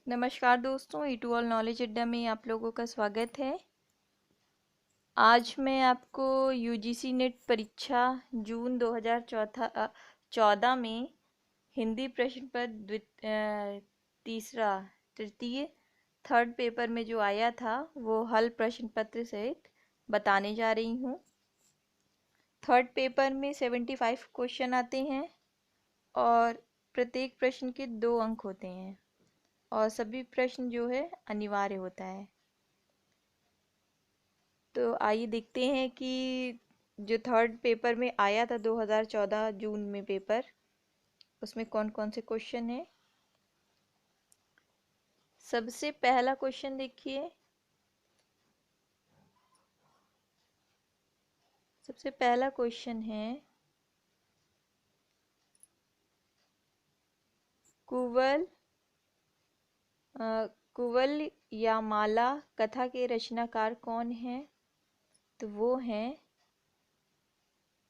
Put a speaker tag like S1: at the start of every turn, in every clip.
S1: नमस्कार दोस्तों, ई to all knowledge अड्डा में आप लोगों का स्वागत है। आज मैं आपको यूजीसी नेट परीक्षा जून 2014 में हिंदी प्रश्न पत्र तीसरा तृतीय थर्ड पेपर में जो आया था वो हल प्रश्न पत्र सहित बताने जा रही हूँ। थर्ड पेपर में 75 क्वेश्चन आते हैं और प्रत्येक प्रश्न के 2 अंक होते हैं और सभी प्रश्न जो है अनिवार्य होता है। तो आइए देखते हैं कि जो थर्ड पेपर में आया था 2014 जून में पेपर, उसमें कौन कौन से क्वेश्चन हैं। सबसे पहला क्वेश्चन देखिए। सबसे पहला क्वेश्चन है कुवल कुवल या माला कथा के रचनाकार कौन हैं? तो वो हैं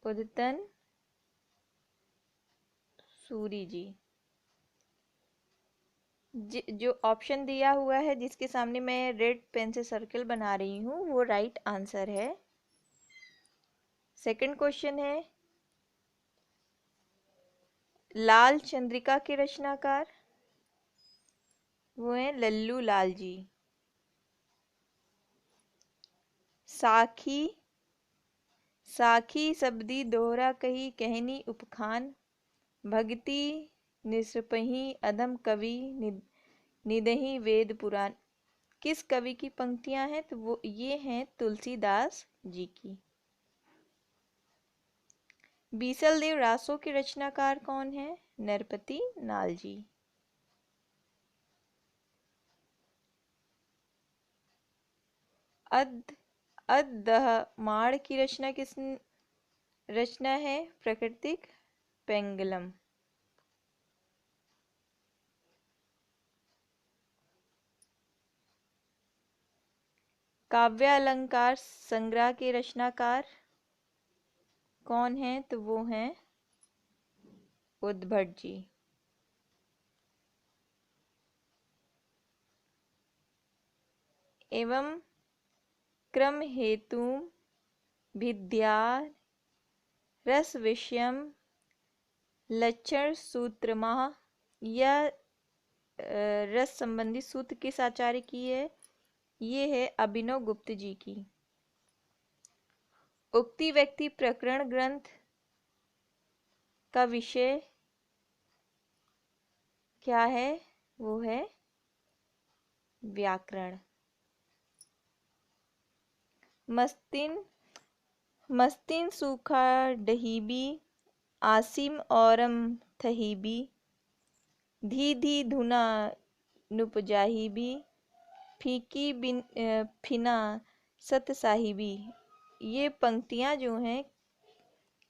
S1: उद्यतन सूरी जी। जो ऑप्शन दिया हुआ है जिसके सामने मैं रेड पेन से सर्कल बना रही हूँ वो राइट आंसर है। सेकंड क्वेश्चन है लाल चंद्रिका के रचनाकार, वो हैं लल्लू लाल जी। साखी साखी सबदी दोहरा कही कहनी उपखान, भगति निसपही अधम कवि निदहि वेद पुराण। किस कवि की पंक्तियां हैं? तो वो ये हैं तुलसीदास जी की। बीसल देव रासो के रचनाकार कौन है? नरपति नाल जी। अद अदहमाण की रचना है प्राकृतिक पेंगलम। काव्यालंकार संग्रह के रचनाकार कौन है? तो वो हैं उद्भट जी। एवं क्रम हेतु विद्या रस विषयम लक्षण सूत्रमा, यह रस संबंधी सूत्र किस आचार्य की है? ये है अभिनव गुप्त जी की। उक्ति व्यक्ति प्रकरण ग्रंथ का विषय क्या है? वो है व्याकरण। मस्तिन सूखा डहीबी आसिम औरम थहीबी, धी धी धुना नुपजाहिबी, फीकी बिन फिना सत साहिबी। ये पंक्तियां जो हैं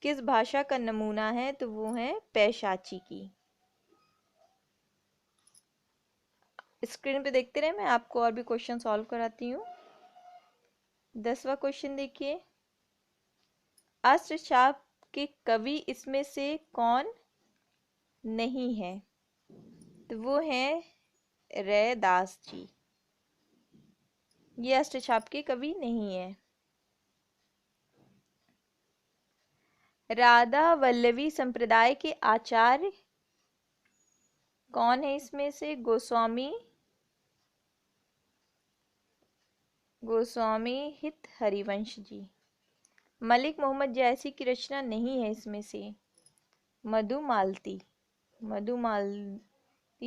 S1: किस भाषा का नमूना है? तो वो है पैशाची की। स्क्रीन पे देखते रहे, मैं आपको और भी क्वेश्चन सॉल्व कराती हूँ। 10वां क्वेश्चन देखिए। अस्त्रछाप के कवि इसमें से कौन नहीं है? तो वो है रैदास जी। ये अस्त्रछाप के कवि नहीं है। राधा वल्लवी संप्रदाय के आचार्य कौन है इसमें से? गोस्वामी हित हरिवंश जी। मलिक मोहम्मद जैसी की रचना नहीं है इसमें से। मधुमालती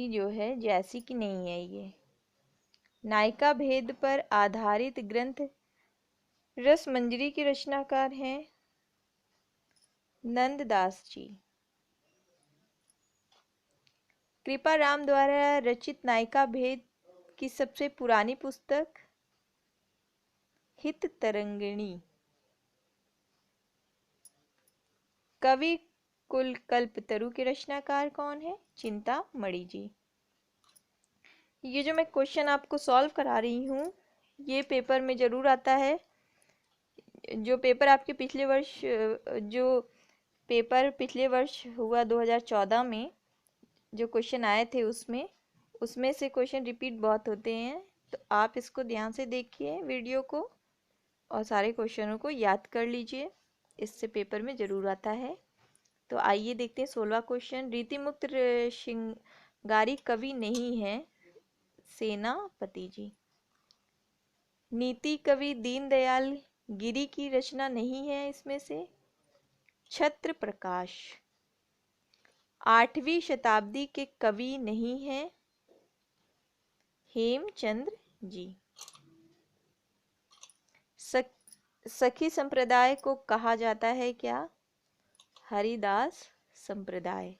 S1: जो है जैसी की नहीं है ये। नायिका भेद पर आधारित ग्रंथ रस मंजरी की रचनाकार हैं नंददास जी। कृपा राम द्वारा रचित नायिका भेद की सबसे पुरानी पुस्तक हित तरंगिणी। कवि कुल कल्पतरु के रचनाकार कौन है? चिंतामणि जी। ये जो मैं क्वेश्चन आपको सॉल्व करा रही हूँ ये पेपर में जरूर आता है। जो पेपर आपके पिछले वर्ष हुआ 2014 में जो क्वेश्चन आए थे उसमें उसमें से क्वेश्चन रिपीट बहुत होते हैं, तो आप इसको ध्यान से देखिए वीडियो को और सारे क्वेश्चनों को याद कर लीजिए, इससे पेपर में ज़रूर आता है। तो आइए देखते हैं 16वां क्वेश्चन। रीतिमुक्त श्रृंगारी कवि नहीं है, सेनापति जी। नीति कवि दीनदयाल गिरी की रचना नहीं है इसमें से, छत्र प्रकाश। 8वीं शताब्दी के कवि नहीं है, हेमचंद्र जी। सखी संप्रदाय को कहा जाता है क्या, हरिदास संप्रदाय।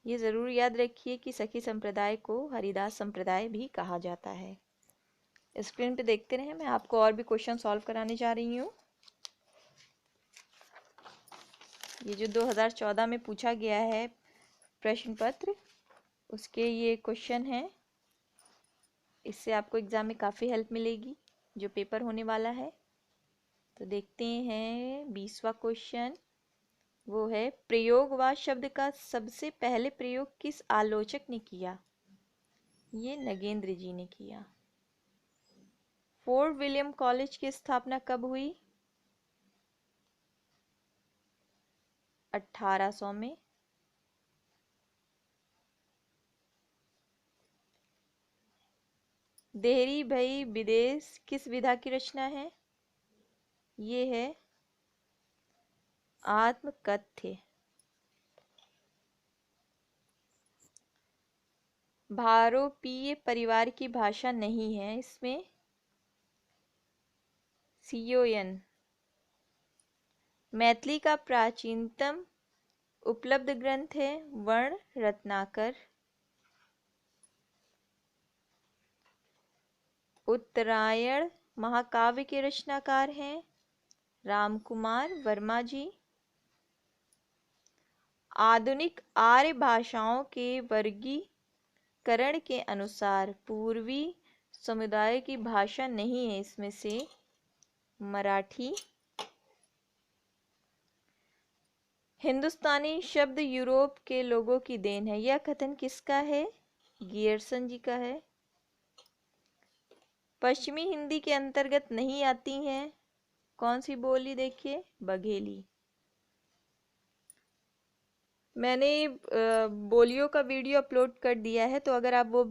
S1: ये ज़रूर याद रखिए कि सखी संप्रदाय को हरिदास संप्रदाय भी कहा जाता है। स्क्रीन पे देखते रहें, मैं आपको और भी क्वेश्चन सॉल्व कराने जा रही हूँ। ये जो 2014 में पूछा गया है प्रश्न पत्र, उसके ये क्वेश्चन हैं। इससे आपको एग्ज़ाम में काफ़ी हेल्प मिलेगी जो पेपर होने वाला है। तो देखते हैं 20वां क्वेश्चन। वो है, प्रयोगवाद शब्द का सबसे पहले प्रयोग किस आलोचक ने किया। ये नगेंद्र जी ने किया। फोर्ट विलियम कॉलेज की स्थापना कब हुई, 1800 में। देहरी भई विदेश किस विधा की रचना है, ये है आत्मकथ्य। भारोपीय परिवार की भाषा नहीं है इसमें, सियोयन। मैथिली का प्राचीनतम उपलब्ध ग्रंथ है वर्ण रत्नाकर। उत्तरायण महाकाव्य के रचनाकार हैं रामकुमार वर्मा जी। आधुनिक आर्य भाषाओं के वर्गीकरण के अनुसार पूर्वी समुदाय की भाषा नहीं है इसमें से, मराठी। हिंदुस्तानी शब्द यूरोप के लोगों की देन है, यह कथन किसका है, गियर्सन जी का है। पश्चिमी हिंदी के अंतर्गत नहीं आती हैं, कौन सी बोली, देखिए, बघेली। मैंने बोलियों का वीडियो अपलोड कर दिया है, तो अगर आप वो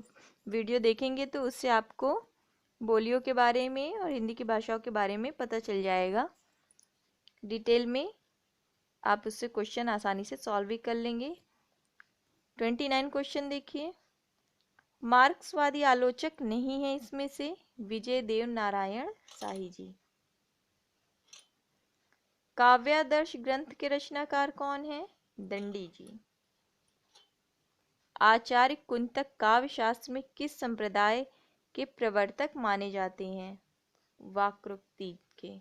S1: वीडियो देखेंगे तो उससे आपको बोलियों के बारे में और हिंदी की भाषाओं के बारे में पता चल जाएगा डिटेल में। आप उससे क्वेश्चन आसानी से सॉल्व भी कर लेंगे। 29 क्वेश्चन देखिए। मार्क्सवादी आलोचक नहीं है इसमें से, विजय देव नारायण शाही जी। काव्यादर्श ग्रंथ के रचनाकार कौन है, दंडी जी। आचार्य कुंतक काव्य शास्त्र में किस संप्रदाय के प्रवर्तक माने जाते हैं, वाक्रोक्ति के।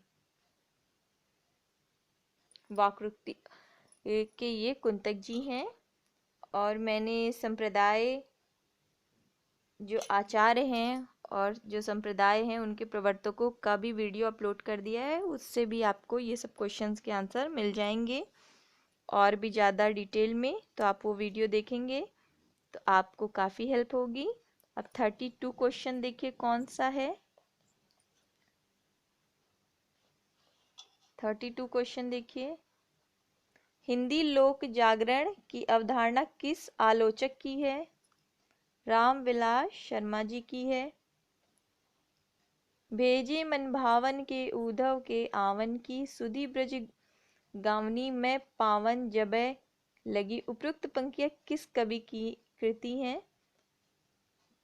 S1: वाक्रोक्ति के ये कुंतक जी हैं। और मैंने संप्रदाय जो आचार्य हैं और जो संप्रदाय हैं उनके प्रवर्तकों का भी वीडियो अपलोड कर दिया है, उससे भी आपको ये सब क्वेश्चंस के आंसर मिल जाएंगे और भी ज़्यादा डिटेल में। तो आप वो वीडियो देखेंगे तो आपको काफ़ी हेल्प होगी। अब 32 क्वेश्चन देखिए कौन सा है। 32 क्वेश्चन देखिए। हिंदी लोक जागरण की अवधारणा किस आलोचक की है, रामविलास शर्मा जी की है। भेजे मन भावन के उद्धव के आवन की, सुधि ब्रज गावनी में पावन जबै लगी। उपयुक्त पंक्तियां किस कवि की कृति हैं,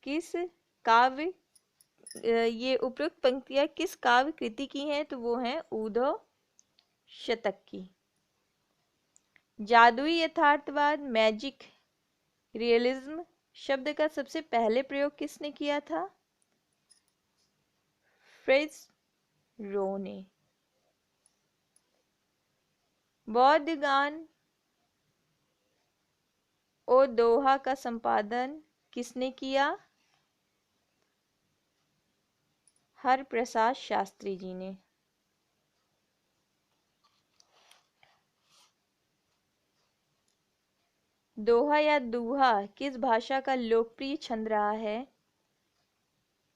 S1: किस काव्य, ये उपयुक्त पंक्तियां किस काव्य कृति की हैं, तो वो हैं उद्धव शतक की। जादुई यथार्थवाद मैजिक रियलिज्म शब्द का सबसे पहले प्रयोग किसने किया था, फ्रिज रो ने। बौद्ध गान ओ दोहा का संपादन किसने किया, हरप्रसाद शास्त्री जी ने। दोहा या दूहा किस भाषा का लोकप्रिय छंद रहा है?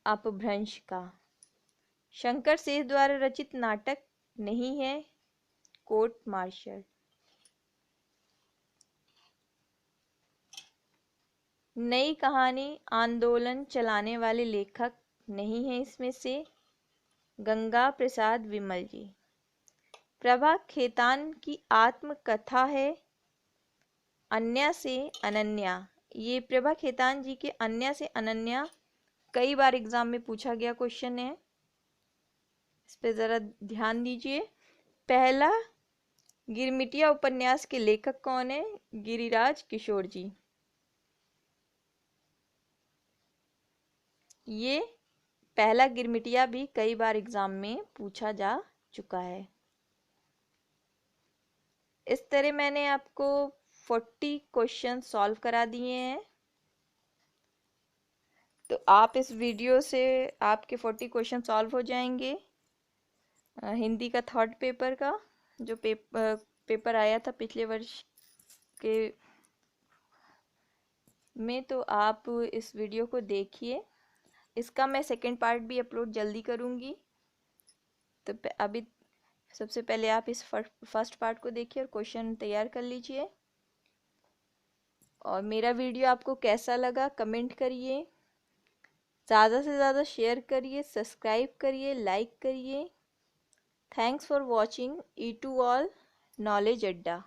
S1: अपभ्रंश का। शंकर शेष द्वारा रचित नाटक नहीं है? Court martial. नई कहानी आंदोलन चलाने वाले लेखक नहीं है इसमें से? गंगा प्रसाद विमल जी। प्रभा खेतान की आत्मकथा है? अन्या से अनन्या। ये प्रभा खेतान जी के अन्या से अनन्या कई बार एग्जाम में पूछा गया क्वेश्चन है, इस पे जरा ध्यान दीजिए। पहला गिरमिटिया उपन्यास के लेखक कौन है? गिरिराज किशोर जी। ये पहला गिरमिटिया भी कई बार एग्जाम में पूछा जा चुका है। इस तरह मैंने आपको 40 क्वेश्चन सॉल्व करा दिए हैं। तो आप इस वीडियो से आपके 40 क्वेश्चन सॉल्व हो जाएंगे। हिंदी का थर्ड पेपर का जो पेपर आया था पिछले वर्ष के में, तो आप इस वीडियो को देखिए। इसका मैं सेकंड पार्ट भी अपलोड जल्दी करूँगी। तो अभी सबसे पहले आप इस फर्स्ट पार्ट को देखिए और क्वेश्चन तैयार कर लीजिए। और मेरा वीडियो आपको कैसा लगा कमेंट करिए, ज़्यादा से ज़्यादा शेयर करिए, सब्सक्राइब करिए, लाइक करिए। Thanks for watching E2 all knowledge अड्डा।